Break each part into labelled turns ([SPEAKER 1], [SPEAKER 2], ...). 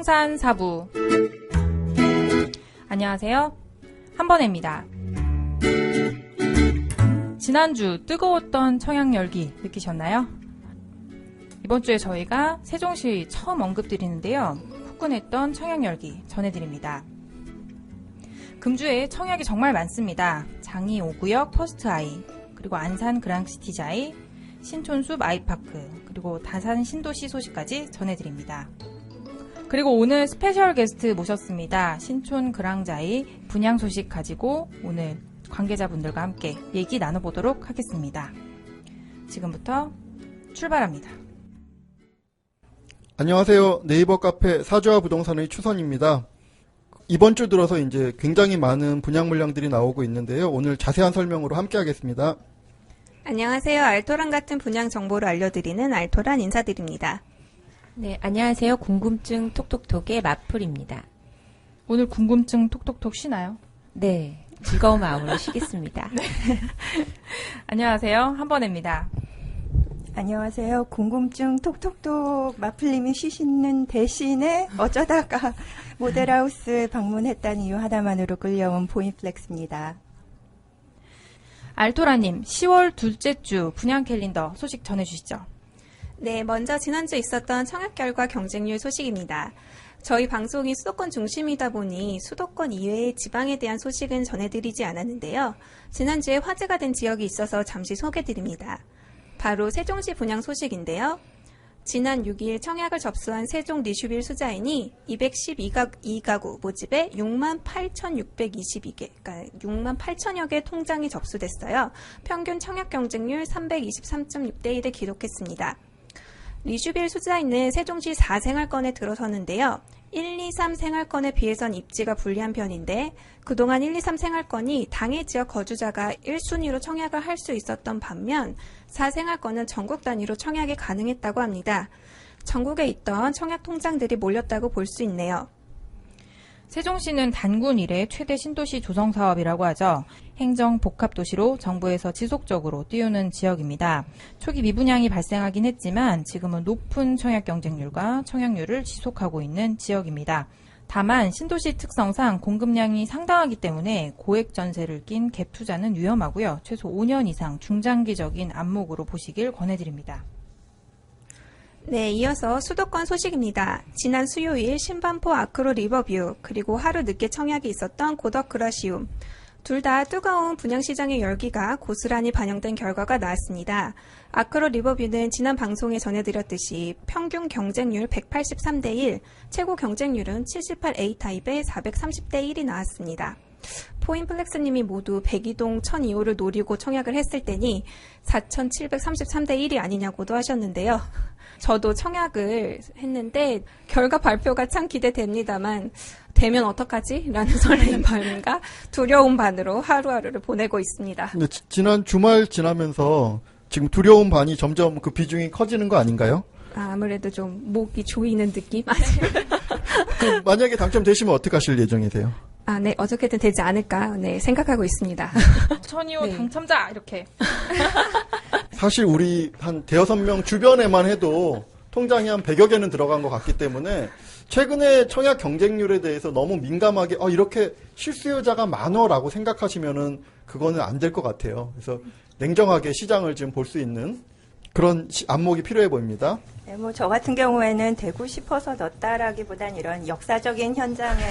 [SPEAKER 1] 부동산 4부. 안녕하세요. 한번혜입니다. 지난주 뜨거웠던 청약열기 느끼셨나요? 이번 주에 저희가 세종시 처음 언급드리는데요. 후끈했던 청약열기 전해드립니다. 금주에 청약이 정말 많습니다. 장이 5구역 퍼스트아이, 그리고 안산 그랑시티자이, 신촌숲 아이파크, 그리고 다산 신도시 소식까지 전해드립니다. 그리고 오늘 스페셜 게스트 모셨습니다. 신촌 그랑자이 분양 소식 가지고 오늘 관계자분들과 함께 얘기 나눠보도록 하겠습니다. 지금부터 출발합니다.
[SPEAKER 2] 안녕하세요. 네이버 카페 사주와 부동산의 추선입니다. 이번 주 들어서 이제 굉장히 많은 분양 물량들이 나오고 있는데요. 오늘 자세한 설명으로 함께 하겠습니다.
[SPEAKER 3] 안녕하세요. 알토란 같은 분양 정보를 알려드리는 알토란 인사드립니다.
[SPEAKER 4] 네, 안녕하세요. 궁금증 톡톡톡의 마풀입니다.
[SPEAKER 1] 오늘 궁금증 톡톡톡 쉬나요?
[SPEAKER 4] 네, 즐거운 마음으로 쉬겠습니다.
[SPEAKER 1] 네. 안녕하세요. 한번혜입니다.
[SPEAKER 5] 안녕하세요. 궁금증 톡톡톡 마플님이 쉬시는 대신에 어쩌다가 모델하우스 방문했다는 이유 하나만으로 끌려온 보인플렉스입니다.
[SPEAKER 1] 알토라님, 10월 둘째 주 분양 캘린더 소식 전해주시죠.
[SPEAKER 3] 네, 먼저 지난주 있었던 청약 결과 경쟁률 소식입니다. 저희 방송이 수도권 중심이다 보니 수도권 이외의 지방에 대한 소식은 전해드리지 않았는데요. 지난주에 화제가 된 지역이 있어서 잠시 소개드립니다. 바로 세종시 분양 소식인데요. 지난 6일 청약을 접수한 세종 리슈빌 수자인이 212가구 모집에 68,622개, 그러니까 68,000여 개 통장이 접수됐어요. 평균 청약 경쟁률 323.6대 1을 기록했습니다. 리슈빌 수자인은 세종시 4생활권에 들어섰는데요. 1, 2, 3 생활권에 비해선 입지가 불리한 편인데 그동안 1, 2, 3 생활권이 당해 지역 거주자가 1순위로 청약을 할 수 있었던 반면 4생활권은 전국 단위로 청약이 가능했다고 합니다. 전국에 있던 청약 통장들이 몰렸다고 볼 수 있네요.
[SPEAKER 1] 세종시는 단군 이래 최대 신도시 조성 사업이라고 하죠. 행정 복합도시로 정부에서 지속적으로 띄우는 지역입니다. 초기 미분양이 발생하긴 했지만 지금은 높은 청약 경쟁률과 청약률을 지속하고 있는 지역입니다. 다만 신도시 특성상 공급량이 상당하기 때문에 고액 전세를 낀 갭 투자는 위험하고요. 최소 5년 이상 중장기적인 안목으로 보시길 권해드립니다.
[SPEAKER 3] 네, 이어서 수도권 소식입니다. 지난 수요일 신반포 아크로 리버뷰 그리고 하루 늦게 청약이 있었던 고덕 그라시움 둘 다 뜨거운 분양시장의 열기가 고스란히 반영된 결과가 나왔습니다. 아크로 리버뷰는 지난 방송에 전해드렸듯이 평균 경쟁률 183대 1, 최고 경쟁률은 78 A타입의 430대 1이 나왔습니다. 포인플렉스님이 모두 102동 1002호를 노리고 청약을 했을 때니 4,733대 1이 아니냐고도 하셨는데요. 저도 청약을 했는데 결과 발표가 참 기대됩니다만 되면 어떡하지? 라는 설레는 마음과 두려운 반으로 하루하루를 보내고 있습니다.
[SPEAKER 2] 근데 지난 주말 지나면서 지금 두려운 반이 점점 그 비중이 커지는 거 아닌가요?
[SPEAKER 3] 아무래도 좀 목이 조이는 느낌?
[SPEAKER 2] 그럼 만약에 당첨되시면 어떻게 하실 예정이세요?
[SPEAKER 3] 네, 어떻게든 되지 않을까, 네, 생각하고 있습니다.
[SPEAKER 1] 1002호
[SPEAKER 3] 네.
[SPEAKER 1] 당첨자! 이렇게.
[SPEAKER 2] 사실 우리 한 대여섯 명 주변에만 해도 통장이 한 100여 개는 들어간 것 같기 때문에 최근에 청약 경쟁률에 대해서 너무 민감하게 이렇게 실수요자가 많어라고 생각하시면은 그거는 안 될 것 같아요. 그래서 냉정하게 시장을 지금 볼 수 있는 그런 안목이 필요해 보입니다.
[SPEAKER 5] 네, 뭐 저 같은 경우에는 되고 싶어서 넣었다라기보단 이런 역사적인 현장에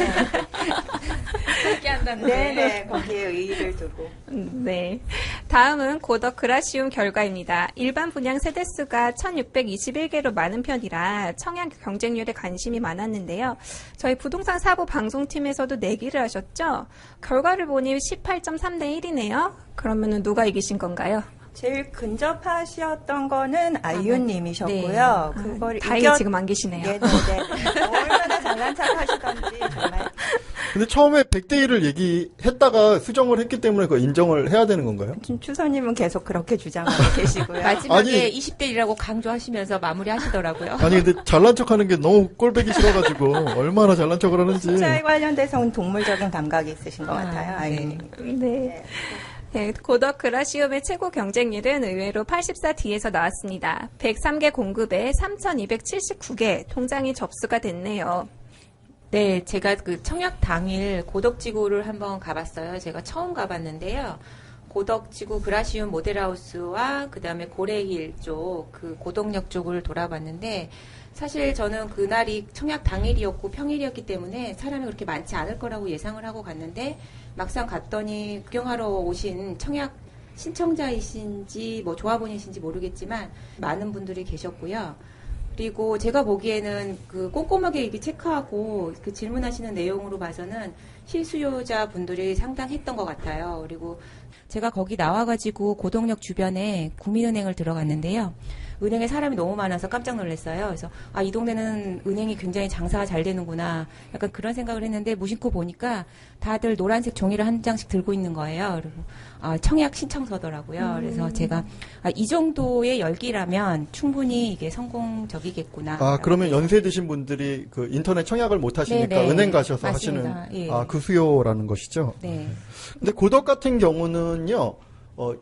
[SPEAKER 1] 함께한다는
[SPEAKER 5] 네네 거기에 의의를 두고.
[SPEAKER 3] 네. 다음은 고덕 그라시움 결과입니다. 일반 분양 세대수가 1,621개로 많은 편이라 청약 경쟁률에 관심이 많았는데요. 저희 부동산 사부 방송팀에서도 내기를 하셨죠? 결과를 보니 18.3대 1이네요. 그러면은 누가 이기신 건가요?
[SPEAKER 5] 제일 근접하셨던 거는 아이유님이셨고요.
[SPEAKER 3] 네.
[SPEAKER 5] 그걸
[SPEAKER 3] 다행히 지금 안 계시네요.
[SPEAKER 5] 네네네. 얼마나 잘난 척 하시던지 정말.
[SPEAKER 2] 근데 처음에 100대 1을 얘기했다가 수정을 했기 때문에 그거 인정을 해야 되는 건가요?
[SPEAKER 5] 추선님은 계속 그렇게 주장하고 계시고요.
[SPEAKER 4] 마지막에
[SPEAKER 2] 아니,
[SPEAKER 4] 20대 1이라고 강조하시면서 마무리하시더라고요.
[SPEAKER 2] 아니 근데 잘난 척하는 게 너무 꼴보기 싫어가지고 얼마나 잘난 척을 하는지.
[SPEAKER 5] 숫자에 관련돼서는 동물적인 감각이 있으신 것 같아요. 아이유님.
[SPEAKER 3] 네. 네, 고덕 그라시움의 최고 경쟁률은 의외로 84D에서 나왔습니다. 103개 공급에 3,279개 통장이 접수가 됐네요.
[SPEAKER 4] 네, 제가 그 청약 당일 고덕지구를 한번 가봤어요. 제가 처음 가봤는데요. 고덕지구 그라시움 모델하우스와 그다음에 고래힐 쪽, 그 고덕역 쪽을 돌아봤는데 사실 저는 그날이 청약 당일이었고 평일이었기 때문에 사람이 그렇게 많지 않을 거라고 예상을 하고 갔는데 막상 갔더니 구경하러 오신 청약 신청자이신지 뭐 조합원이신지 모르겠지만 많은 분들이 계셨고요. 그리고 제가 보기에는 그 꼼꼼하게 이렇게 체크하고 그 질문하시는 내용으로 봐서는 실수요자 분들이 상당했던 것 같아요. 그리고 제가 거기 나와가지고 고덕역 주변에 국민은행을 들어갔는데요. 은행에 사람이 너무 많아서 깜짝 놀랐어요. 그래서 아, 이 동네는 은행이 굉장히 장사가 잘 되는구나. 약간 그런 생각을 했는데 무심코 보니까 다들 노란색 종이를 한 장씩 들고 있는 거예요. 그리고 아, 청약 신청서더라고요. 그래서 제가 아, 이 정도의 열기라면 충분히 이게 성공적이겠구나.
[SPEAKER 2] 아, 그러면 연세 드신 분들이 그 인터넷 청약을 못 하시니까
[SPEAKER 4] 네네.
[SPEAKER 2] 은행 가셔서
[SPEAKER 4] 맞습니다.
[SPEAKER 2] 하시는
[SPEAKER 4] 예.
[SPEAKER 2] 아, 그 수요라는 것이죠.
[SPEAKER 4] 네.
[SPEAKER 2] 근데 고덕 같은 경우는요.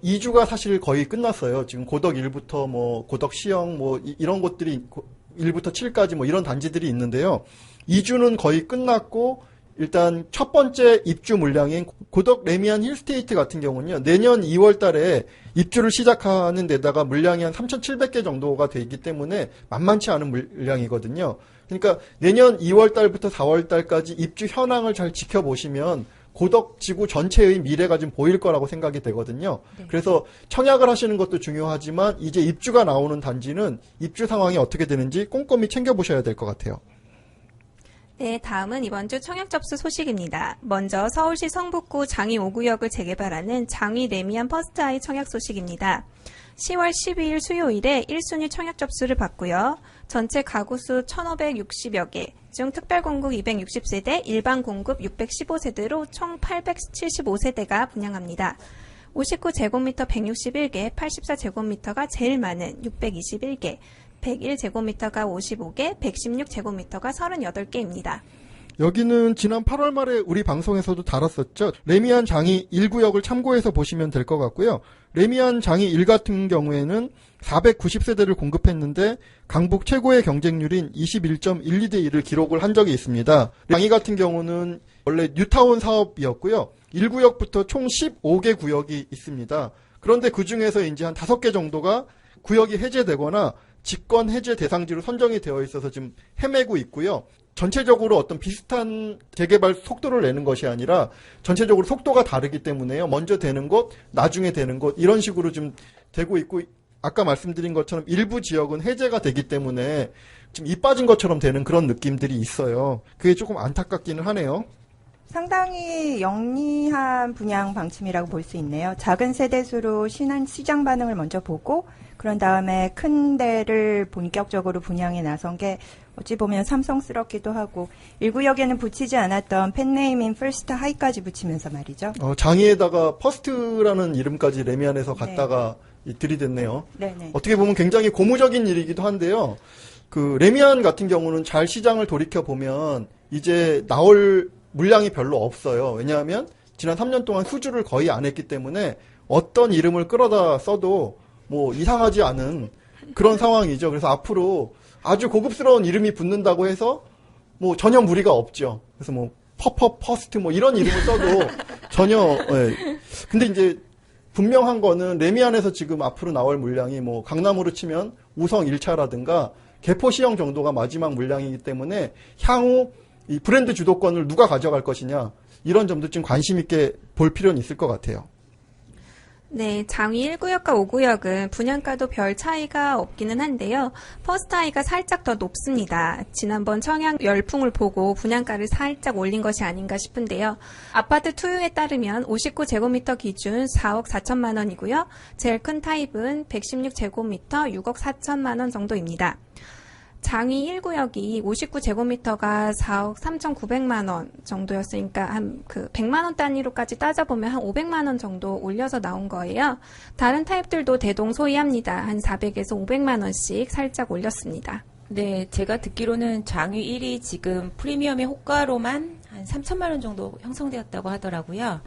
[SPEAKER 2] 2주가 사실 거의 끝났어요. 지금 고덕 1부터 뭐 고덕 시영 뭐 이런 곳들이 1부터 7까지 뭐 이런 단지들이 있는데요. 2주는 거의 끝났고 일단 첫 번째 입주 물량인 고덕 레미안 힐스테이트 같은 경우는요. 내년 2월 달에 입주를 시작하는 데다가 물량이 한 3,700개 정도가 되기 때문에 만만치 않은 물량이거든요. 그러니까 내년 2월 달부터 4월 달까지 입주 현황을 잘 지켜보시면 고덕 지구 전체의 미래가 좀 보일 거라고 생각이 되거든요.
[SPEAKER 4] 네.
[SPEAKER 2] 그래서 청약을 하시는 것도 중요하지만 이제 입주가 나오는 단지는 입주 상황이 어떻게 되는지 꼼꼼히 챙겨보셔야 될 것 같아요.
[SPEAKER 3] 네, 다음은 이번 주 청약 접수 소식입니다. 먼저 서울시 성북구 장위 5구역을 재개발하는 장위 레미안 퍼스트아이 청약 소식입니다. 10월 12일 수요일에 1순위 청약 접수를 받고요. 전체 가구수 1,560여 개, 중 특별공급 260세대, 일반공급 615세대로 총 875세대가 분양합니다. 59제곱미터 161개, 84제곱미터가 제일 많은 621개, 101제곱미터가 55개, 116제곱미터가 38개입니다.
[SPEAKER 2] 여기는 지난 8월 말에 우리 방송에서도 다뤘었죠. 레미안 장이 1구역을 참고해서 보시면 될 것 같고요. 레미안 장이 1 같은 경우에는 490세대를 공급했는데 강북 최고의 경쟁률인 21.12대 1을 기록을 한 적이 있습니다. 장이 같은 경우는 원래 뉴타운 사업이었고요. 1구역부터 총 15개 구역이 있습니다. 그런데 그 중에서 이제 한 5개 정도가 구역이 해제되거나 직권 해제 대상지로 선정이 되어 있어서 지금 헤매고 있고요. 전체적으로 어떤 비슷한 재개발 속도를 내는 것이 아니라 전체적으로 속도가 다르기 때문에요. 먼저 되는 곳, 나중에 되는 곳 이런 식으로 좀 되고 있고 아까 말씀드린 것처럼 일부 지역은 해제가 되기 때문에 지금 이 빠진 것처럼 되는 그런 느낌들이 있어요. 그게 조금 안타깝기는 하네요.
[SPEAKER 5] 상당히 영리한 분양 방침이라고 볼 수 있네요. 작은 세대수로 시장 반응을 먼저 보고 그런 다음에 큰 데를 본격적으로 분양에 나선 게 어찌 보면 삼성스럽기도 하고 1구역에는 붙이지 않았던 펜네임인 퍼스트 하이까지 붙이면서 말이죠.
[SPEAKER 2] 장이에다가 퍼스트라는 이름까지 레미안에서 갖다가 들이댔네요.
[SPEAKER 5] 네네.
[SPEAKER 2] 어떻게 보면 굉장히 고무적인 일이기도 한데요. 그 레미안 같은 경우는 잘 시장을 돌이켜 보면 이제 나올 물량이 별로 없어요. 왜냐하면 지난 3년 동안 후주를 거의 안 했기 때문에 어떤 이름을 끌어다 써도 뭐 이상하지 않은 그런 상황이죠. 그래서 앞으로 아주 고급스러운 이름이 붙는다고 해서 뭐 전혀 무리가 없죠. 그래서 뭐 퍼스트 뭐 이런 이름을 써도 전혀 근데 이제 분명한 거는 레미안에서 지금 앞으로 나올 물량이 뭐 강남으로 치면 우성 1차라든가 개포 시형 정도가 마지막 물량이기 때문에 향후 이 브랜드 주도권을 누가 가져갈 것이냐 이런 점도 좀 관심 있게 볼 필요는 있을 것 같아요.
[SPEAKER 3] 네, 장위 1구역과 5구역은 분양가도 별 차이가 없기는 한데요. 퍼스트아이가 살짝 더 높습니다. 지난번 청약 열풍을 보고 분양가를 살짝 올린 것이 아닌가 싶은데요. 아파트 투유에 따르면 59제곱미터 기준 4억 4천만 원이고요. 제일 큰 타입은 116제곱미터 6억 4천만 원 정도입니다. 장위 1구역이 59제곱미터가 4억 3,900만 원 정도였으니까 한 그 100만 원 단위로까지 따져보면 한 500만 원 정도 올려서 나온 거예요. 다른 타입들도 대동소이합니다. 한 400에서 500만 원씩 살짝 올렸습니다.
[SPEAKER 4] 네, 제가 듣기로는 장위 1이 지금 프리미엄의 호가로만 한 3천만 원 정도 형성되었다고 하더라고요.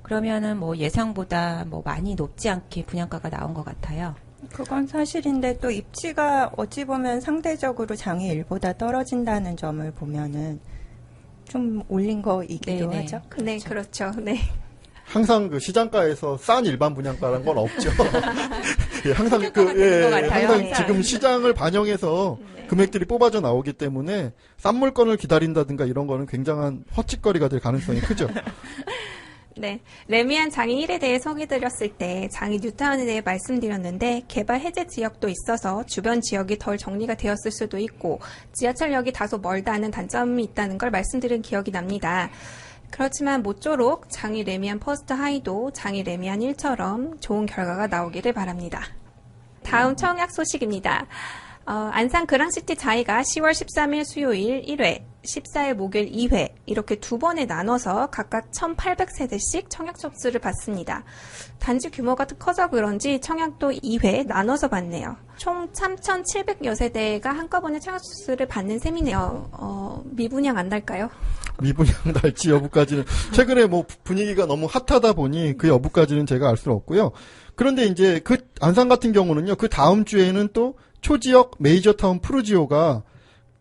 [SPEAKER 4] 그러면은 뭐 예상보다 뭐 많이 높지 않게 분양가가 나온 것 같아요.
[SPEAKER 5] 그건 사실인데 또 입지가 어찌 보면 상대적으로 장이 1보다 떨어진다는 점을 보면은 좀 올린 거이기도
[SPEAKER 4] 네네.
[SPEAKER 5] 하죠.
[SPEAKER 3] 네, 그렇죠. 네.
[SPEAKER 2] 항상 그 시장가에서 싼 일반 분양가라는 건 없죠. 예, 항상
[SPEAKER 3] 평가가 되는 것 같아요.
[SPEAKER 2] 항상
[SPEAKER 3] 네.
[SPEAKER 2] 지금 시장을 반영해서
[SPEAKER 3] 네.
[SPEAKER 2] 금액들이 뽑아져 나오기 때문에 싼 물건을 기다린다든가 이런 거는 굉장한 헛짓거리가 될 가능성이 크죠.
[SPEAKER 3] 네. 레미안 장이 1에 대해 소개드렸을 때 장이 뉴타운에 대해 말씀드렸는데 개발 해제 지역도 있어서 주변 지역이 덜 정리가 되었을 수도 있고 지하철역이 다소 멀다는 단점이 있다는 걸 말씀드린 기억이 납니다. 그렇지만 모쪼록 장이 레미안 퍼스트 하이도 장이 레미안 1처럼 좋은 결과가 나오기를 바랍니다. 다음 청약 소식입니다. 안산 그랑시티 자이가 10월 13일 수요일 1회, 14일 목요일 2회 이렇게 두 번에 나눠서 각각 1,800세대씩 청약 접수를 받습니다. 단지 규모가 커서 그런지 청약도 2회 나눠서 받네요. 총 3,700여 세대가 한꺼번에 청약 접수를 받는 셈이네요. 미분양 안 날까요?
[SPEAKER 2] 미분양 날지 여부까지는 최근에 뭐 분위기가 너무 핫하다 보니 그 여부까지는 제가 알 수는 없고요. 그런데 이제 그 안산 같은 경우는요. 그 다음 주에는 또 초지역 메이저타운 푸르지오가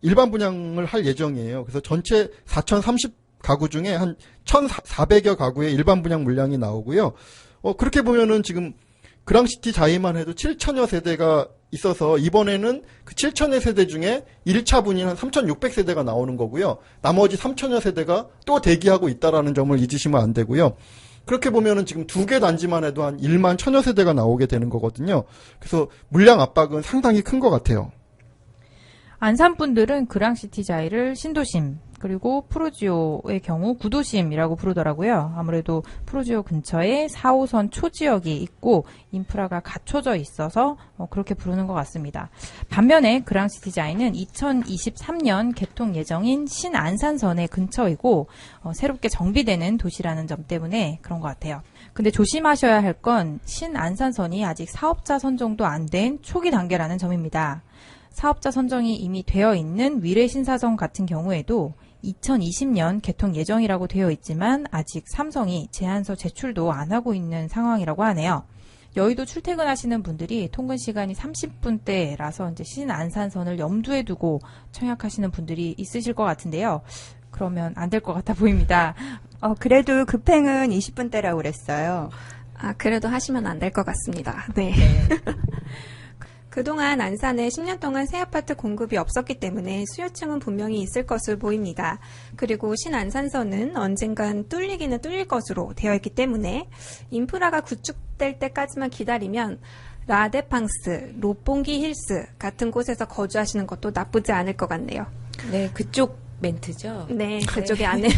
[SPEAKER 2] 일반 분양을 할 예정이에요. 그래서 전체 4,030가구 중에 한 1,400여 가구의 일반 분양 물량이 나오고요. 그렇게 보면은 지금 그랑시티 자이만 해도 7,000여 세대가 있어서 이번에는 그 7,000여 세대 중에 1차 분인 한 3,600세대가 나오는 거고요. 나머지 3,000여 세대가 또 대기하고 있다라는 점을 잊으시면 안 되고요. 그렇게 보면은 지금 두 개 단지만 해도 한 1만 1,000여 세대가 나오게 되는 거거든요. 그래서 물량 압박은 상당히 큰 것 같아요.
[SPEAKER 1] 안산 분들은 그랑시티 자이를 신도심, 그리고 푸르지오의 경우 구도심이라고 부르더라고요. 아무래도 푸르지오 근처에 4호선 초지역이 있고 인프라가 갖춰져 있어서 그렇게 부르는 것 같습니다. 반면에 그랑시티 자이는 2023년 개통 예정인 신안산선의 근처이고 새롭게 정비되는 도시라는 점 때문에 그런 것 같아요. 근데 조심하셔야 할 건 신안산선이 아직 사업자 선정도 안 된 초기 단계라는 점입니다. 사업자 선정이 이미 되어 있는 위례신사선 같은 경우에도 2020년 개통 예정이라고 되어 있지만 아직 삼성이 제안서 제출도 안 하고 있는 상황이라고 하네요. 여의도 출퇴근하시는 분들이 통근 시간이 30분대라서 이제 신안산선을 염두에 두고 청약하시는 분들이 있으실 것 같은데요. 그러면 안 될 것 같아 보입니다.
[SPEAKER 5] 그래도 급행은 20분대라고 그랬어요.
[SPEAKER 3] 그래도 하시면 안 될 것 같습니다. 네. 그동안 안산에 10년 동안 새 아파트 공급이 없었기 때문에 수요층은 분명히 있을 것으로 보입니다. 그리고 신안산선은 언젠간 뚫리기는 뚫릴 것으로 되어 있기 때문에 인프라가 구축될 때까지만 기다리면 라데팡스, 롯봉기 힐스 같은 곳에서 거주하시는 것도 나쁘지 않을 것 같네요.
[SPEAKER 4] 네, 그쪽 멘트죠.
[SPEAKER 3] 네, 그쪽에 안에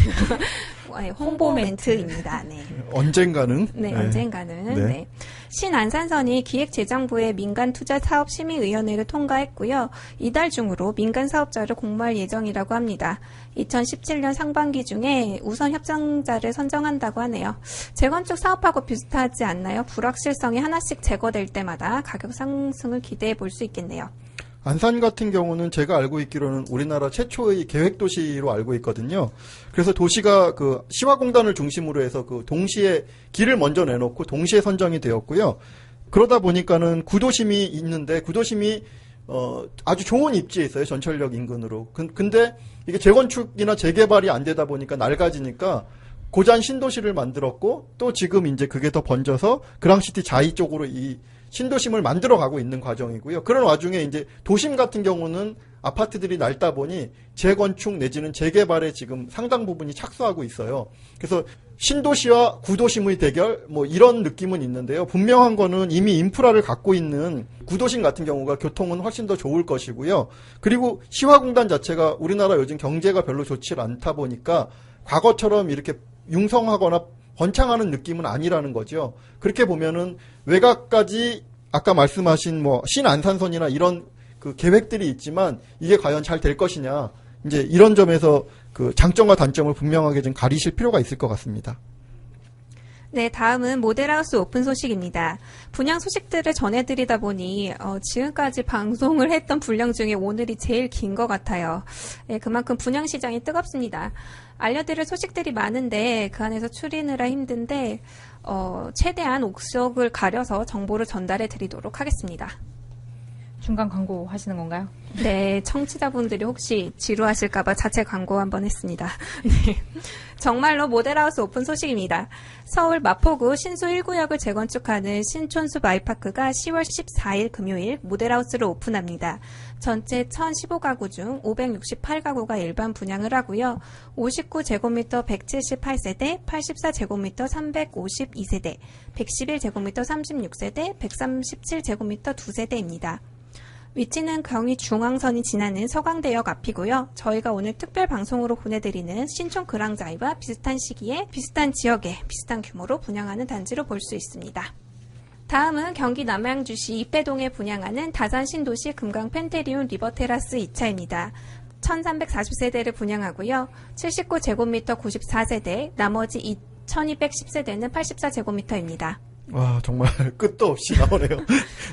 [SPEAKER 3] 홍보 멘트입니다. 네.
[SPEAKER 2] 언젠가는?
[SPEAKER 3] 네, 언젠가는.
[SPEAKER 2] 네.
[SPEAKER 3] 네. 신안산선이 기획재정부의 민간투자사업심의위원회를 통과했고요. 이달 중으로 민간 사업자를 공모할 예정이라고 합니다. 2017년 상반기 중에 우선 협상자를 선정한다고 하네요. 재건축 사업하고 비슷하지 않나요? 불확실성이 하나씩 제거될 때마다 가격 상승을 기대해 볼 수 있겠네요.
[SPEAKER 2] 안산 같은 경우는 제가 알고 있기로는 우리나라 최초의 계획도시로 알고 있거든요. 그래서 도시가 그 시화공단을 중심으로 해서 그 동시에 길을 먼저 내놓고 동시에 선정이 되었고요. 그러다 보니까는 구도심이 있는데 구도심이 아주 좋은 입지에 있어요. 전철역 인근으로. 근데 이게 재건축이나 재개발이 안 되다 보니까 낡아지니까 고잔 신도시를 만들었고 또 지금 이제 그게 더 번져서 그랑시티 자이 쪽으로 이 신도심을 만들어가고 있는 과정이고요. 그런 와중에 이제 도심 같은 경우는 아파트들이 낡다 보니 재건축 내지는 재개발에 지금 상당 부분이 착수하고 있어요. 그래서 신도시와 구도심의 대결 뭐 이런 느낌은 있는데요. 분명한 거는 이미 인프라를 갖고 있는 구도심 같은 경우가 교통은 훨씬 더 좋을 것이고요. 그리고 시화공단 자체가 우리나라 요즘 경제가 별로 좋지 않다 보니까 과거처럼 이렇게 융성하거나 번창하는 느낌은 아니라는 거죠. 그렇게 보면은 외곽까지 아까 말씀하신 뭐 신안산선이나 이런 그 계획들이 있지만 이게 과연 잘 될 것이냐. 이제 이런 점에서 그 장점과 단점을 분명하게 좀 가리실 필요가 있을 것 같습니다.
[SPEAKER 3] 네, 다음은 모델하우스 오픈 소식입니다. 분양 소식들을 전해드리다 보니 지금까지 방송을 했던 분량 중에 오늘이 제일 긴 것 같아요. 네, 그만큼 분양 시장이 뜨겁습니다. 알려드릴 소식들이 많은데 그 안에서 추리느라 힘든데 최대한 옥석을 가려서 정보를 전달해 드리도록 하겠습니다.
[SPEAKER 1] 중간 광고 하시는 건가요?
[SPEAKER 3] 네, 청취자분들이 혹시 지루하실까봐 자체 광고 한번 했습니다. 네. 정말로 모델하우스 오픈 소식입니다. 서울 마포구 신소 1구역을 재건축하는 신촌숲 아이파크가 10월 14일 금요일 모델하우스를 오픈합니다. 전체 1015가구 중 568가구가 일반 분양을 하고요. 59제곱미터 178세대, 84제곱미터 352세대, 111제곱미터 36세대, 137제곱미터 2세대입니다. 위치는 경의 중앙선이 지나는 서강대역 앞이고요. 저희가 오늘 특별 방송으로 보내드리는 신촌 그랑자이와 비슷한 시기에 비슷한 지역에 비슷한 규모로 분양하는 단지로 볼 수 있습니다. 다음은 경기 남양주시 이패동에 분양하는 다산 신도시 금강 펜테리움 리버테라스 2차입니다. 1340세대를 분양하고요. 79제곱미터 94세대, 나머지 2210세대는 84제곱미터입니다.
[SPEAKER 2] 와, 정말 끝도 없이 나오네요.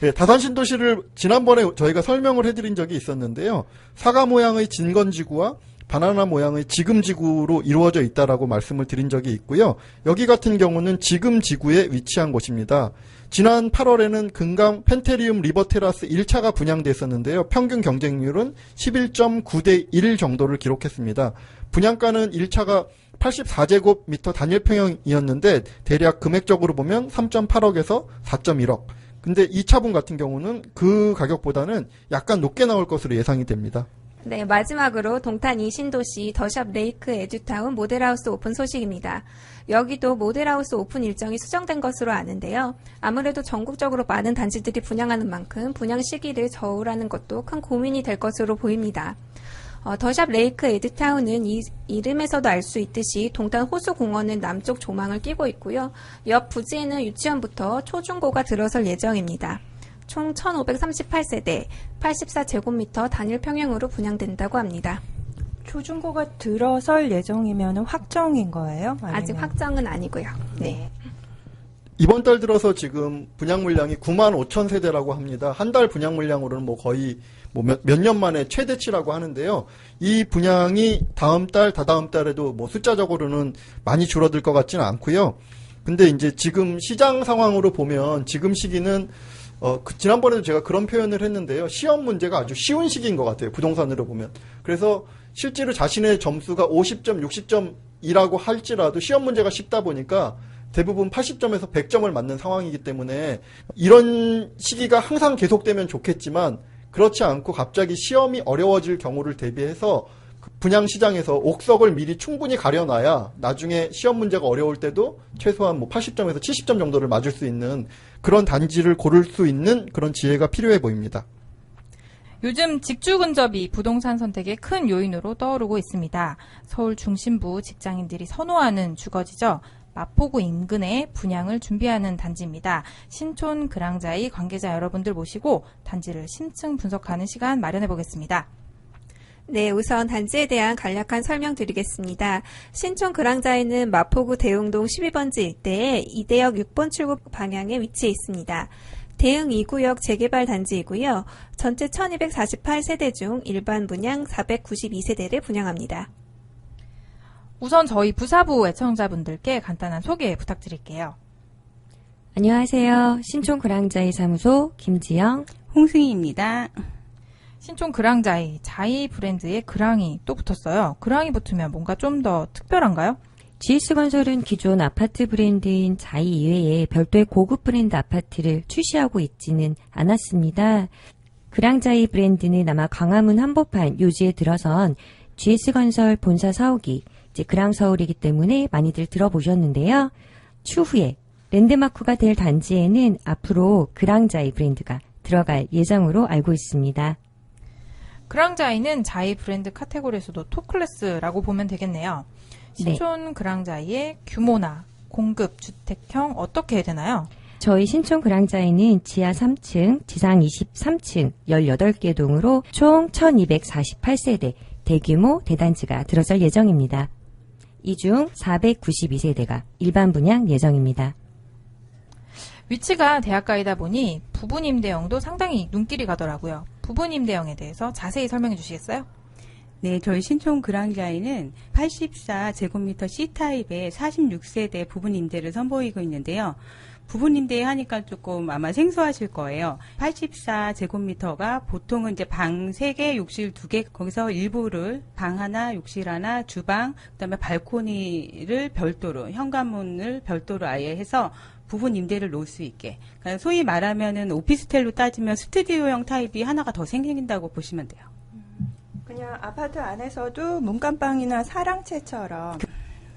[SPEAKER 2] 네, 다산신도시를 지난번에 저희가 설명을 해드린 적이 있었는데요. 사과 모양의 진건지구와 바나나 모양의 지금지구로 이루어져 있다라고 말씀을 드린 적이 있고요. 여기 같은 경우는 지금지구에 위치한 곳입니다. 지난 8월에는 금강 펜테리움 리버테라스 1차가 분양됐었는데요. 평균 경쟁률은 11.9대 1 정도를 기록했습니다. 분양가는 1차가 84제곱미터 단일평형이었는데 대략 금액적으로 보면 3.8억에서 4.1억. 근데 2차분 같은 경우는 그 가격보다는 약간 높게 나올 것으로 예상이 됩니다.
[SPEAKER 3] 네, 마지막으로 동탄 이신도시 더샵 레이크 에듀타운 모델하우스 오픈 소식입니다. 여기도 모델하우스 오픈 일정이 수정된 것으로 아는데요. 아무래도 전국적으로 많은 단지들이 분양하는 만큼 분양 시기를 저울하는 것도 큰 고민이 될 것으로 보입니다. 더샵 레이크 에듀타운은 이 이름에서도 알 수 있듯이 동탄 호수공원은 남쪽 조망을 끼고 있고요. 옆 부지에는 유치원부터 초중고가 들어설 예정입니다. 총 1538세대, 84제곱미터 단일 평형으로 분양된다고 합니다.
[SPEAKER 5] 초중고가 들어설 예정이면 확정인 거예요?
[SPEAKER 3] 아직 확정은 아니고요. 네.
[SPEAKER 2] 이번 달 들어서 지금 분양 물량이 9만 5천 세대라고 합니다. 한 달 분양 물량으로는 거의 몇 년 만에 최대치라고 하는데요. 이 분양이 다음 달, 다다음 달에도 숫자적으로는 많이 줄어들 것 같지는 않고요. 근데 이제 지금 시장 상황으로 보면 지금 시기는 지난번에도 제가 그런 표현을 했는데요. 시험 문제가 아주 쉬운 시기인 것 같아요. 부동산으로 보면. 그래서 실제로 자신의 점수가 50점, 60점이라고 할지라도 시험 문제가 쉽다 보니까 대부분 80점에서 100점을 맞는 상황이기 때문에 이런 시기가 항상 계속되면 좋겠지만 그렇지 않고 갑자기 시험이 어려워질 경우를 대비해서 분양 시장에서 옥석을 미리 충분히 가려놔야 나중에 시험 문제가 어려울 때도 최소한 80점에서 70점 정도를 맞을 수 있는 그런 단지를 고를 수 있는 그런 지혜가 필요해 보입니다.
[SPEAKER 1] 요즘 직주 근접이 부동산 선택의 큰 요인으로 떠오르고 있습니다. 서울 중심부 직장인들이 선호하는 주거지죠. 마포구 인근에 분양을 준비하는 단지입니다. 신촌 그랑자이 관계자 여러분들 모시고 단지를 심층 분석하는 시간 마련해 보겠습니다.
[SPEAKER 3] 네, 우선 단지에 대한 간략한 설명드리겠습니다. 신촌 그랑자이는 마포구 대흥동 12번지 일대에 이대역 6번 출구 방향에 위치해 있습니다. 대흥 2구역 재개발 단지이고요. 전체 1248세대 중 일반 분양 492세대를 분양합니다.
[SPEAKER 1] 우선 저희 부사부 애청자분들께 간단한 소개 부탁드릴게요.
[SPEAKER 6] 안녕하세요. 신촌 그랑자이 사무소 김지영,
[SPEAKER 7] 홍승희입니다.
[SPEAKER 1] 신촌 그랑자이, 자이 브랜드의 그랑이 또 붙었어요. 그랑이 붙으면 뭔가 좀 더 특별한가요?
[SPEAKER 6] GS건설은 기존 아파트 브랜드인 자이 이외에 별도의 고급 브랜드 아파트를 출시하고 있지는 않았습니다. 그랑자이 브랜드는 아마 광화문 한복판 요지에 들어선 GS건설 본사 사옥이 이제 그랑서울이기 때문에 많이들 들어보셨는데요. 추후에 랜드마크가 될 단지에는 앞으로 그랑자이 브랜드가 들어갈 예정으로 알고 있습니다.
[SPEAKER 1] 그랑자이는 자이 브랜드 카테고리에서도 톱클래스라고 보면 되겠네요. 신촌 그랑자이의 규모나 공급, 주택형 어떻게 되나요?
[SPEAKER 6] 저희 신촌 그랑자이는 지하 3층, 지상 23층 18개 동으로 총 1248세대 대규모 대단지가 들어설 예정입니다. 이 중 492세대가 일반 분양 예정입니다.
[SPEAKER 1] 위치가 대학가이다 보니 부분 임대형도 상당히 눈길이 가더라고요. 부분 임대형에 대해서 자세히 설명해 주시겠어요?
[SPEAKER 7] 네, 저희 신촌 그랑자이는 84제곱미터 C타입의 46세대 부분 임대를 선보이고 있는데요. 부부님들 하니까 조금 아마 생소하실 거예요. 84제곱미터가 보통은 이제 방 3개, 욕실 2개, 거기서 일부를 방 하나, 욕실 하나, 주방, 그다음에 발코니를 별도로, 현관문을 별도로 아예 해서 부분 임대를 놓을 수 있게. 그러니까 소위 말하면은 오피스텔로 따지면 스튜디오형 타입이 하나가 더 생긴다고 보시면 돼요.
[SPEAKER 5] 그냥 아파트 안에서도 문간방이나 사랑채처럼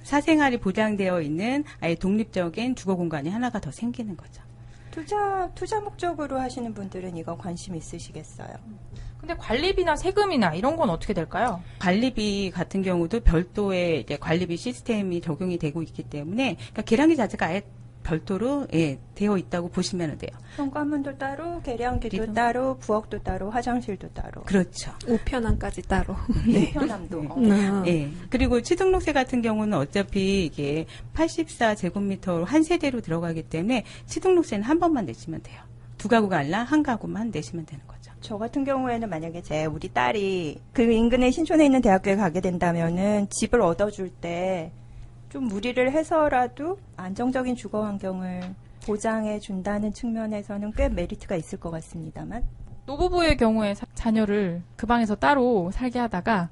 [SPEAKER 7] 사생활이 보장되어 있는 아예 독립적인 주거 공간이 하나가 더 생기는 거죠.
[SPEAKER 5] 투자 목적으로 하시는 분들은 이거 관심 있으시겠어요?
[SPEAKER 1] 근데 관리비나 세금이나 이런 건 어떻게 될까요?
[SPEAKER 7] 관리비 같은 경우도 별도의 이제 관리비 시스템이 적용이 되고 있기 때문에 그러니까 계량기 자체가 아예 별도로 되어 있다고 보시면 돼요.
[SPEAKER 5] 현관문도 따로, 계량기도
[SPEAKER 7] 그리고-
[SPEAKER 5] 따로, 부엌도 따로, 화장실도 따로.
[SPEAKER 7] 그렇죠.
[SPEAKER 3] 우편함까지 따로.
[SPEAKER 5] 편함도.
[SPEAKER 7] 예. 그리고 취등록세 같은 경우는 어차피 이게 84제곱미터로 한 세대로 들어가기 때문에 취등록세는 한 번만 내시면 돼요. 두 가구가 아니라 한 가구만 내시면 되는 거죠.
[SPEAKER 5] 저 같은 경우에는 만약에 우리 딸이 그 인근에 신촌에 있는 대학교에 가게 된다면은 집을 얻어줄 때 좀 무리를 해서라도 안정적인 주거 환경을 보장해 준다는 측면에서는 꽤 메리트가 있을 것 같습니다만.
[SPEAKER 1] 노부부의 경우에 자녀를 그 방에서 따로 살게 하다가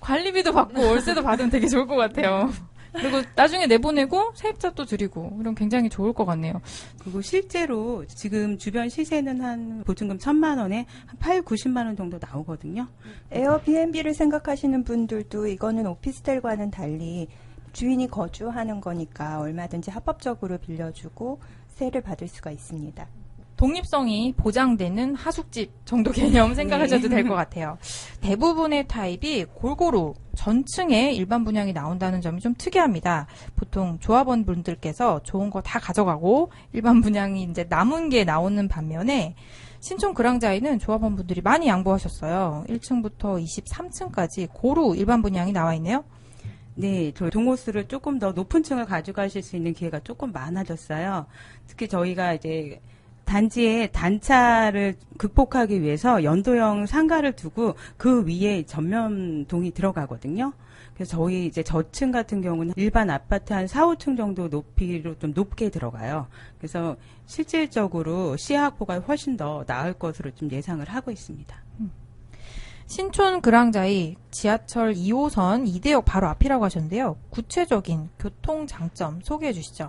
[SPEAKER 1] 관리비도 받고 월세도 받으면 되게 좋을 것 같아요. 그리고 나중에 내보내고 세입자도 드리고 이런 굉장히 좋을 것 같네요.
[SPEAKER 7] 그리고 실제로 지금 주변 시세는 한 보증금 1,000만 원에 한 8, 90만 원 정도 나오거든요.
[SPEAKER 5] 에어비앤비를 생각하시는 분들도 이거는 오피스텔과는 달리 주인이 거주하는 거니까 얼마든지 합법적으로 빌려주고 세를 받을 수가 있습니다.
[SPEAKER 1] 독립성이 보장되는 하숙집 정도 개념 생각하셔도 될 것 같아요. 대부분의 타입이 골고루 전층에 일반 분양이 나온다는 점이 좀 특이합니다. 보통 조합원 분들께서 좋은 거 다 가져가고 일반 분양이 이제 남은 게 나오는 반면에 신촌 그랑자이는 조합원 분들이 많이 양보하셨어요. 1층부터 23층까지 고루 일반 분양이 나와 있네요.
[SPEAKER 7] 네, 저희 동호수를 조금 더 높은 층을 가져가실 수 있는 기회가 조금 많아졌어요. 특히 저희가 이제 단지의 단차를 극복하기 위해서 연도형 상가를 두고 그 위에 전면동이 들어가거든요. 그래서 저희 이제 저층 같은 경우는 일반 아파트 한 4, 5층 정도 높이로 좀 높게 들어가요. 그래서 실질적으로 시야 확보가 훨씬 더 나을 것으로 좀 예상을 하고 있습니다.
[SPEAKER 1] 신촌 그랑자이 지하철 2호선 이대역 바로 앞이라고 하셨는데요. 구체적인 교통 장점 소개해 주시죠.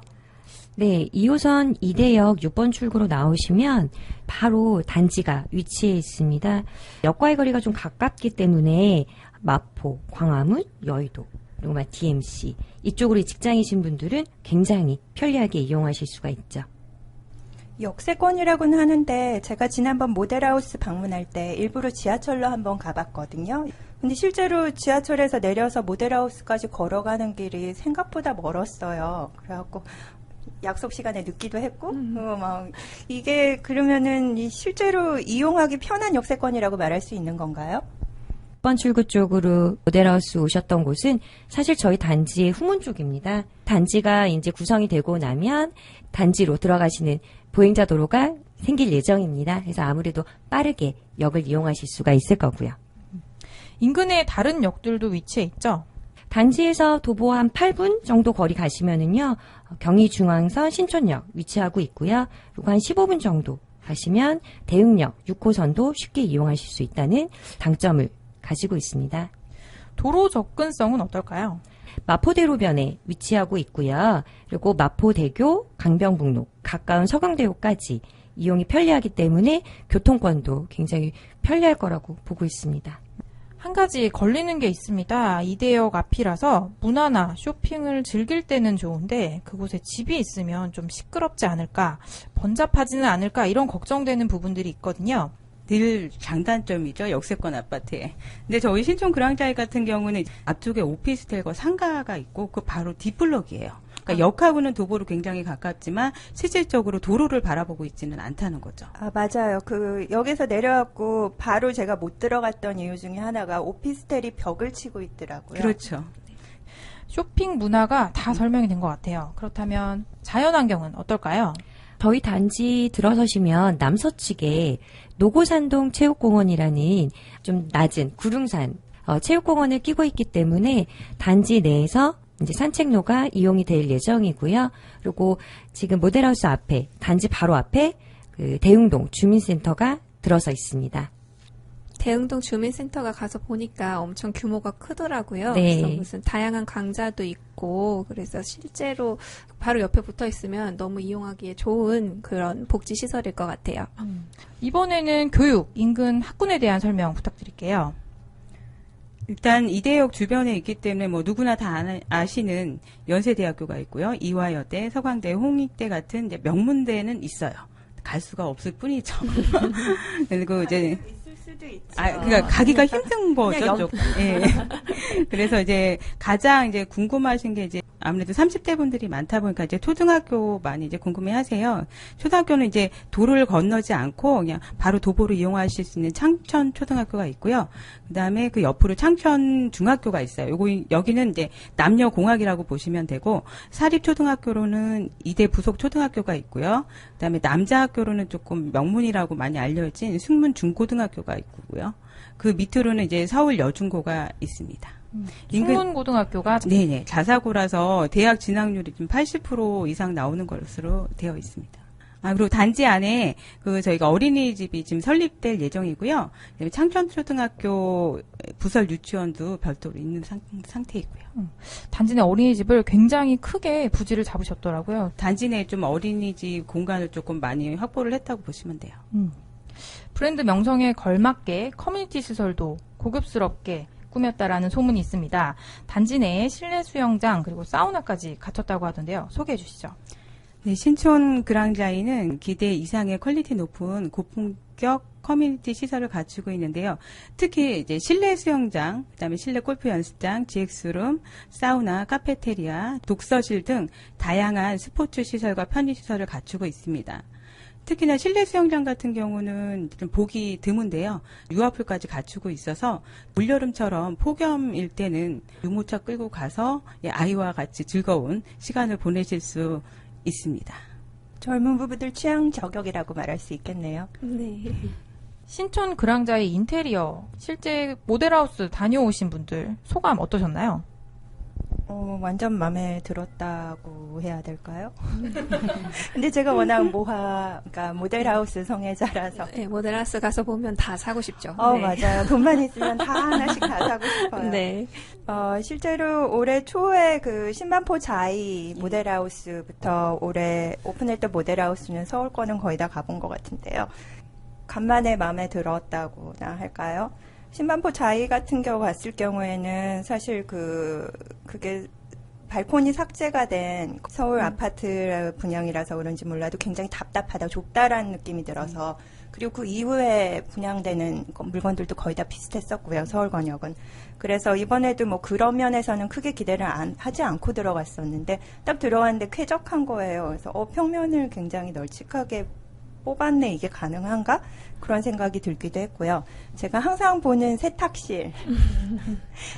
[SPEAKER 6] 네, 2호선 이대역 6번 출구로 나오시면 바로 단지가 위치해 있습니다. 역과의 거리가 좀 가깝기 때문에 마포, 광화문, 여의도, 그리고 DMC 이쪽으로 직장이신 분들은 굉장히 편리하게 이용하실 수가 있죠.
[SPEAKER 5] 역세권이라고는 하는데 제가 지난번 모델하우스 방문할 때 일부러 지하철로 한번 가봤거든요. 근데 실제로 지하철에서 내려서 모델하우스까지 걸어가는 길이 생각보다 멀었어요. 그래갖고 약속 시간에 늦기도 했고, 이게 그러면은 실제로 이용하기 편한 역세권이라고 말할 수 있는 건가요?
[SPEAKER 6] 6번 출구 쪽으로 모델하우스 오셨던 곳은 사실 저희 단지의 후문 쪽입니다. 단지가 이제 구성이 되고 나면 단지로 들어가시는 보행자 도로가 생길 예정입니다. 그래서 아무래도 빠르게 역을 이용하실 수가 있을 거고요.
[SPEAKER 1] 인근에 다른 역들도 위치해 있죠.
[SPEAKER 6] 단지에서 도보 한 8분 정도 거리 가시면은요, 경의중앙선 신촌역 위치하고 있고요. 그리고 한 15분 정도 가시면 대흥역 6호선도 쉽게 이용하실 수 있다는 장점을 가지고 있습니다.
[SPEAKER 1] 도로 접근성은 어떨까요?
[SPEAKER 6] 마포대로변에 위치하고 있고요. 그리고 마포대교, 강병북로, 가까운 서강대로까지 이용이 편리하기 때문에 교통권도 굉장히 편리할 거라고 보고 있습니다.
[SPEAKER 1] 한 가지 걸리는 게 있습니다. 이대역 앞이라서 문화나 쇼핑을 즐길 때는 좋은데 그곳에 집이 있으면 좀 시끄럽지 않을까, 번잡하지는 않을까 이런 걱정되는 부분들이 있거든요.
[SPEAKER 7] 늘 장단점이죠, 역세권 아파트에. 근데 저희 신촌 그랑자이 같은 경우는 앞쪽에 오피스텔과 상가가 있고 그 바로 뒷블럭이에요. 그러니까 역하고는 도보로 굉장히 가깝지만 실질적으로 도로를 바라보고 있지는 않다는 거죠.
[SPEAKER 5] 아, 맞아요. 역에서 내려왔고 바로 제가 못 들어갔던 이유 중에 하나가 오피스텔이 벽을 치고 있더라고요.
[SPEAKER 7] 그렇죠.
[SPEAKER 1] 쇼핑 문화가 다 설명이 된 것 같아요. 그렇다면 자연환경은 어떨까요?
[SPEAKER 6] 저희 단지 들어서시면 남서측에 노고산동 체육공원이라는 좀 낮은 구릉산 체육공원을 끼고 있기 때문에 단지 내에서 이제 산책로가 이용이 될 예정이고요. 그리고 지금 모델하우스 앞에, 단지 바로 앞에 그 대흥동 주민센터가 들어서 있습니다.
[SPEAKER 3] 대흥동 주민센터가 가서 보니까 엄청 규모가 크더라고요.
[SPEAKER 6] 네.
[SPEAKER 3] 그래서 무슨 다양한 강좌도 있고, 그래서 실제로 바로 옆에 붙어 있으면 너무 이용하기에 좋은 그런 복지시설일 것 같아요.
[SPEAKER 1] 이번에는 교육, 인근 학군에 대한 설명 부탁드릴게요.
[SPEAKER 7] 일단 이대역 주변에 있기 때문에 뭐 누구나 다 아시는 연세대학교가 있고요. 이화여대, 서강대, 홍익대 같은 이제 명문대는 있어요. 갈 수가 없을 뿐이죠. 그리고 이제 그러니까 가기가 힘든 거죠. 조금. 예. 그래서 이제 가장 이제 궁금하신 게 이제 아무래도 30대 분들이 많다 보니까 이제 초등학교 많이 이제 궁금해하세요. 초등학교는 이제 도로를 건너지 않고 그냥 바로 도보로 이용하실 수 있는 창천 초등학교가 있고요. 그다음에 그 옆으로 창천 중학교가 있어요. 여기는 이제 남녀 공학이라고 보시면 되고, 사립 초등학교로는 이대 부속 초등학교가 있고요. 그다음에 남자 학교로는 조금 명문이라고 많이 알려진 승문 중고등학교가 있고요. 그 밑으로는 이제 서울 여중고가 있습니다.
[SPEAKER 1] 승문고등학교가
[SPEAKER 7] 네네, 자사고라서 대학 진학률이 지금 80% 이상 나오는 것으로 되어 있습니다. 그리고 단지 안에 저희가 어린이집이 지금 설립될 예정이고요. 그다음에 창천초등학교 부설 유치원도 별도로 있는 상태이고요.
[SPEAKER 1] 단지 내 어린이집을 굉장히 크게 부지를 잡으셨더라고요.
[SPEAKER 7] 단지 내에 좀 어린이집 공간을 조금 많이 확보를 했다고 보시면 돼요.
[SPEAKER 1] 브랜드 명성에 걸맞게 커뮤니티 시설도 고급스럽게 꾸몄다라는 소문이 있습니다. 단지 내에 실내 수영장 그리고 사우나까지 갖췄다고 하던데요. 소개해 주시죠.
[SPEAKER 7] 네, 신촌 그랑자이는 기대 이상의 퀄리티 높은 고품격 커뮤니티 시설을 갖추고 있는데요. 특히 이제 실내 수영장, 그다음에 실내 골프 연습장, GX룸, 사우나, 카페테리아, 독서실 등 다양한 스포츠 시설과 편의 시설을 갖추고 있습니다. 특히나 실내 수영장 같은 경우는 좀 보기 드문데요. 유아풀까지 갖추고 있어서 올여름처럼 폭염일 때는 유모차 끌고 가서 아이와 같이 즐거운 시간을 보내실 수 있습니다.
[SPEAKER 5] 젊은 부부들 취향 저격이라고 말할 수 있겠네요.
[SPEAKER 3] 네.
[SPEAKER 1] 신촌 그랑자의 인테리어, 실제 모델하우스 다녀오신 분들 소감 어떠셨나요?
[SPEAKER 5] 완전 마음에 들었다고 해야 될까요? 근데 제가 워낙 그러니까 모델하우스 성애자라서.
[SPEAKER 3] 네, 모델하우스 가서 보면 다 사고 싶죠. 네.
[SPEAKER 5] 맞아요. 돈만 있으면 다 하나씩 다 사고 싶어요.
[SPEAKER 3] 네.
[SPEAKER 5] 실제로 올해 초에 그 신반포 자이 모델하우스부터 올해 오픈했던 모델하우스는 서울 거는 거의 다 가본 것 같은데요. 간만에 마음에 들었다고나 할까요? 신반포 자이 같은 경우 갔을 경우에는 사실 그게 발코니 삭제가 된 서울 아파트 분양이라서 그런지 몰라도 굉장히 답답하다, 좁다라는 느낌이 들어서, 그리고 그 이후에 분양되는 물건들도 거의 다 비슷했었고요, 서울권역은. 그래서 이번에도 뭐 그런 면에서는 크게 기대를 하지 않고 들어갔었는데, 딱 들어갔는데 쾌적한 거예요. 그래서 평면을 굉장히 널찍하게 뽑았네, 이게 가능한가? 그런 생각이 들기도 했고요. 제가 항상 보는 세탁실.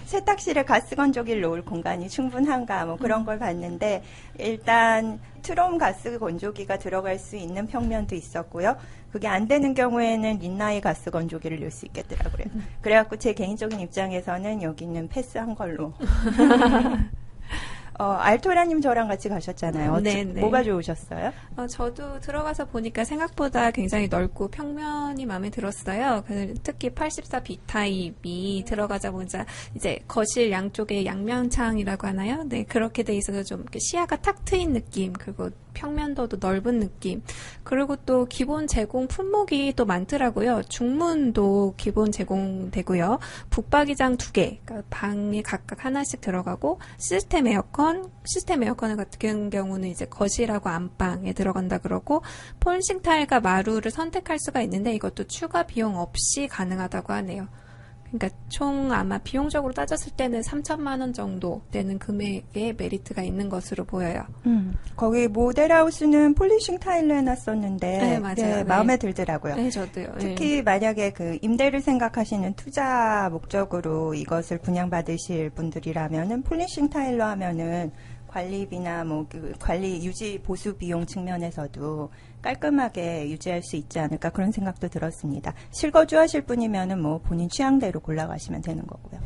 [SPEAKER 5] 세탁실에 가스 건조기를 놓을 공간이 충분한가, 뭐 그런 걸 봤는데, 일단 트롬 가스 건조기가 들어갈 수 있는 평면도 있었고요. 그게 안 되는 경우에는 린나이 가스 건조기를 넣을 수 있겠더라고요. 그래갖고 제 개인적인 입장에서는 여기는 패스한 걸로. 알토라님 저랑 같이 가셨잖아요.
[SPEAKER 3] 네네.
[SPEAKER 5] 뭐가 좋으셨어요?
[SPEAKER 3] 저도 들어가서 보니까 생각보다 굉장히 넓고 평면이 마음에 들었어요. 특히 84 B타입이 들어가자마자 이제 거실 양쪽에 양면창이라고 하나요? 네, 그렇게 돼 있어서 좀 이렇게 시야가 탁 트인 느낌, 그리고 평면도도 넓은 느낌. 그리고 또 기본 제공 품목이 또 많더라고요. 중문도 기본 제공되고요. 붙박이장 2개, 그러니까 방에 각각 하나씩 들어가고, 시스템 에어컨 같은 경우는 이제 거실하고 안방에 들어간다 그러고, 폴싱 타일과 마루를 선택할 수가 있는데 이것도 추가 비용 없이 가능하다고 하네요. 그러니까 총 아마 비용적으로 따졌을 때는 3천만 원 정도 되는 금액의 메리트가 있는 것으로 보여요.
[SPEAKER 5] 거기 모델하우스는 폴리싱 타일로 해놨었는데,
[SPEAKER 3] 네, 맞아요.
[SPEAKER 5] 네, 마음에 들더라고요.
[SPEAKER 3] 네, 저도요.
[SPEAKER 5] 특히 만약에 그 임대를 생각하시는 투자 목적으로 이것을 분양받으실 분들이라면은 폴리싱 타일로 하면은 관리비나 관리 유지 보수 비용 측면에서도 깔끔하게 유지할 수 있지 않을까, 그런 생각도 들었습니다. 실거주 하실 분이면은 본인 취향대로 골라가시면 되는 거고요.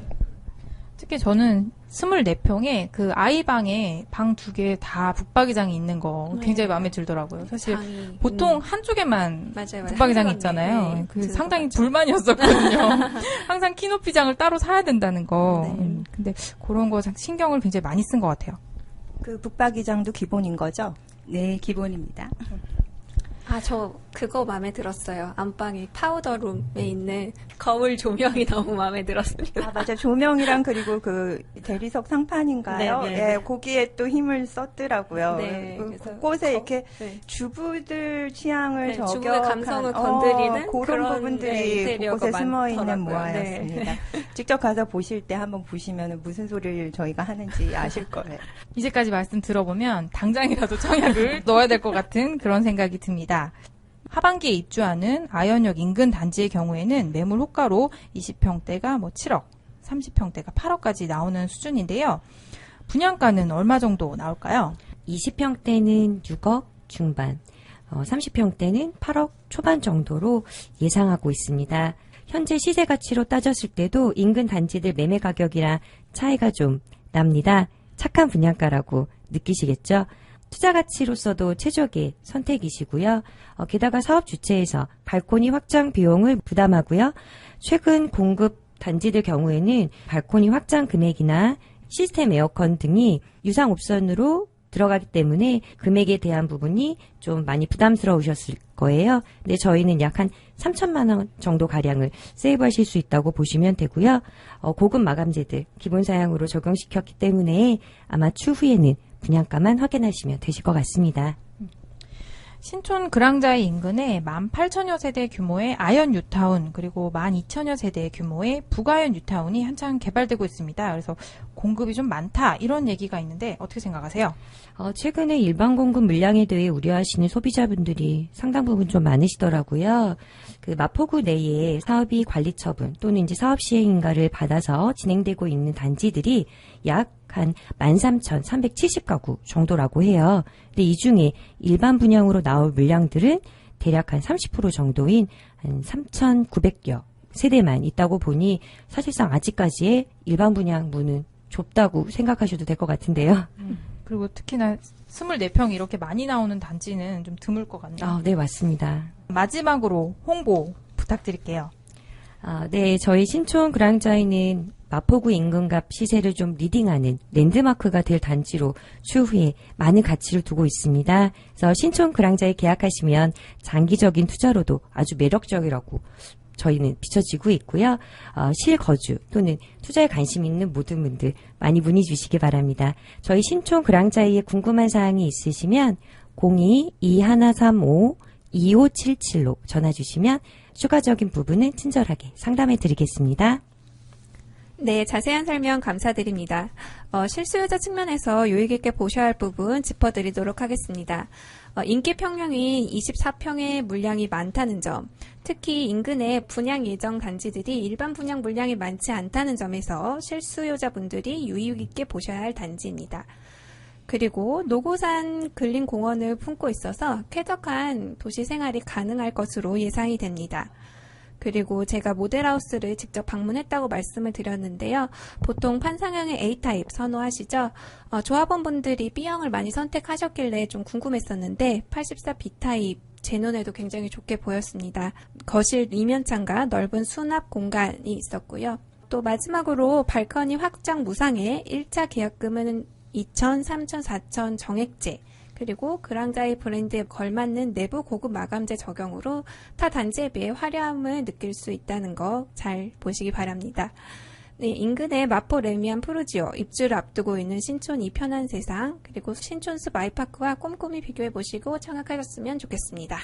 [SPEAKER 1] 특히 저는 24평에 그 아이방에 방 2개 다 북박이장이 있는 거 굉장히 마음에 들더라고요. 사실
[SPEAKER 3] 방이,
[SPEAKER 1] 보통 한쪽에만
[SPEAKER 3] 맞아요.
[SPEAKER 1] 북박이장이
[SPEAKER 3] 한쪽은,
[SPEAKER 1] 있잖아요.
[SPEAKER 3] 네,
[SPEAKER 1] 그
[SPEAKER 3] 저도
[SPEAKER 1] 상당히
[SPEAKER 3] 맞죠.
[SPEAKER 1] 불만이었었거든요. 항상 키높이장을 따로 사야 된다는 거.
[SPEAKER 3] 네.
[SPEAKER 1] 근데 그런 거 신경을 굉장히 많이 쓴 것 같아요.
[SPEAKER 5] 그 북박이장도 기본인 거죠?
[SPEAKER 7] 네, 기본입니다.
[SPEAKER 3] 저 그거 마음에 들었어요. 안방에 파우더룸에 있는 거울 조명이 너무 마음에 들었습니다.
[SPEAKER 5] 아, 맞아. 조명이랑 그리고 그 대리석 상판인가요?
[SPEAKER 3] 네, 네, 네.
[SPEAKER 5] 거기에 또 힘을 썼더라고요.
[SPEAKER 3] 네,
[SPEAKER 5] 그
[SPEAKER 3] 그래서
[SPEAKER 5] 곳곳에 이렇게
[SPEAKER 3] 네.
[SPEAKER 5] 주부들 취향을
[SPEAKER 3] 네,
[SPEAKER 5] 저격한
[SPEAKER 3] 주부의 감성을 건드리는
[SPEAKER 5] 그런
[SPEAKER 3] 그런,
[SPEAKER 5] 부분들이
[SPEAKER 3] 네, 인테리어가
[SPEAKER 5] 곳곳에 숨어 있는
[SPEAKER 3] 많더라고요.
[SPEAKER 5] 모아였습니다. 직접 가서 보실 때 한번 보시면 무슨 소리를 저희가 하는지 아실 거예요.
[SPEAKER 1] 이제까지 말씀 들어보면 당장이라도 청약을 넣어야 될 것 같은 그런 생각이 듭니다. 하반기에 입주하는 아현역 인근 단지의 경우에는 매물 호가로 20평대가 7억, 30평대가 8억까지 나오는 수준인데요. 분양가는 얼마 정도 나올까요?
[SPEAKER 6] 20평대는 6억 중반, 30평대는 8억 초반 정도로 예상하고 있습니다. 현재 시세 가치로 따졌을 때도 인근 단지들 매매 가격이랑 차이가 좀 납니다. 착한 분양가라고 느끼시겠죠? 투자 가치로서도 최적의 선택이시고요. 게다가 사업 주체에서 발코니 확장 비용을 부담하고요. 최근 공급 단지들 경우에는 발코니 확장 금액이나 시스템 에어컨 등이 유상 옵션으로 들어가기 때문에 금액에 대한 부분이 좀 많이 부담스러우셨을 거예요. 근데 저희는 약 한 3천만 원 정도 가량을 세이브하실 수 있다고 보시면 되고요. 고급 마감재들 기본 사양으로 적용시켰기 때문에 아마 추후에는 분양가만 확인하시면 되실 것 같습니다.
[SPEAKER 1] 신촌 그랑자이 인근에 18,000여 세대 규모의 아현 뉴타운 그리고 12,000여 세대 규모의 북아현 뉴타운이 한창 개발되고 있습니다. 그래서 공급이 좀 많다 이런 얘기가 있는데 어떻게 생각하세요?
[SPEAKER 6] 최근에 일반 공급 물량에 대해 우려하시는 소비자분들이 상당 부분 좀 많으시더라고요. 그 마포구 내에 사업이 관리 처분 또는 이제 사업 시행 인가를 받아서 진행되고 있는 단지들이 약 한 13,370가구 정도라고 해요. 근데 이 중에 일반 분양으로 나올 물량들은 대략 한 30% 정도인 한 3,900여 세대만 있다고 보니 사실상 아직까지의 일반 분양 문은 좁다고 생각하셔도 될 것 같은데요.
[SPEAKER 1] 그리고 특히나 24평 이렇게 많이 나오는 단지는 좀 드물 것 같네요.
[SPEAKER 6] 네, 맞습니다.
[SPEAKER 1] 마지막으로 홍보 부탁드릴게요.
[SPEAKER 6] 네, 저희 신촌 그랑자이는 마포구 인근갑 시세를 좀 리딩하는 랜드마크가 될 단지로 추후에 많은 가치를 두고 있습니다. 그래서 신촌 그랑자이 계약하시면 장기적인 투자로도 아주 매력적이라고 저희는 비춰지고 있고요. 실거주 또는 투자에 관심 있는 모든 분들 많이 문의 주시기 바랍니다. 저희 신촌 그랑자이에 궁금한 사항이 있으시면 02-2135-2577로 전화 주시면 추가적인 부분은 친절하게 상담해 드리겠습니다.
[SPEAKER 3] 네, 자세한 설명 감사드립니다. 실수요자 측면에서 유의 깊게 보셔야 할 부분 짚어드리도록 하겠습니다. 인기 평형인 24평의 물량이 많다는 점, 특히 인근에 분양 예정 단지들이 일반 분양 물량이 많지 않다는 점에서 실수요자분들이 유의 깊게 보셔야 할 단지입니다. 그리고 노고산 근린공원을 품고 있어서 쾌적한 도시 생활이 가능할 것으로 예상이 됩니다. 그리고 제가 모델하우스를 직접 방문했다고 말씀을 드렸는데요. 보통 판상형의 A타입 선호하시죠? 조합원분들이 B형을 많이 선택하셨길래 좀 궁금했었는데 84 B타입 제 눈에도 굉장히 좋게 보였습니다. 거실 이면창과 넓은 수납 공간이 있었고요. 또 마지막으로 발코니 확장 무상에 1차 계약금은 2천, 3천, 4천 정액제 그리고 그랑자이 브랜드에 걸맞는 내부 고급 마감재 적용으로 타 단지에 비해 화려함을 느낄 수 있다는 거 잘 보시기 바랍니다. 네, 인근의 마포 레미안 푸르지오 입주를 앞두고 있는 신촌 이 편한 세상 그리고 신촌숲 아이파크와 꼼꼼히 비교해 보시고 청약하셨으면 좋겠습니다.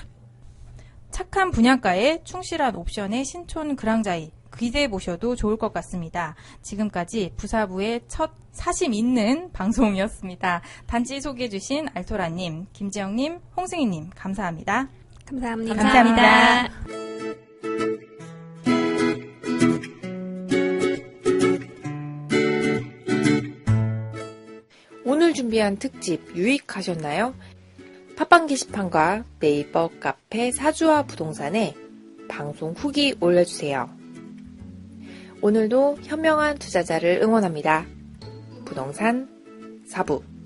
[SPEAKER 1] 착한 분양가에 충실한 옵션의 신촌 그랑자이 기대해 보셔도 좋을 것 같습니다. 지금까지 부사부의 첫 사심 있는 방송이었습니다. 단지 소개해 주신 알토라님, 김지영님, 홍승희님 감사합니다.
[SPEAKER 3] 감사합니다.
[SPEAKER 7] 감사합니다.
[SPEAKER 8] 오늘 준비한 특집 유익하셨나요? 팟빵 게시판과 네이버 카페 사주와 부동산에 방송 후기 올려주세요. 오늘도 현명한 투자자를 응원합니다. 부동산 4부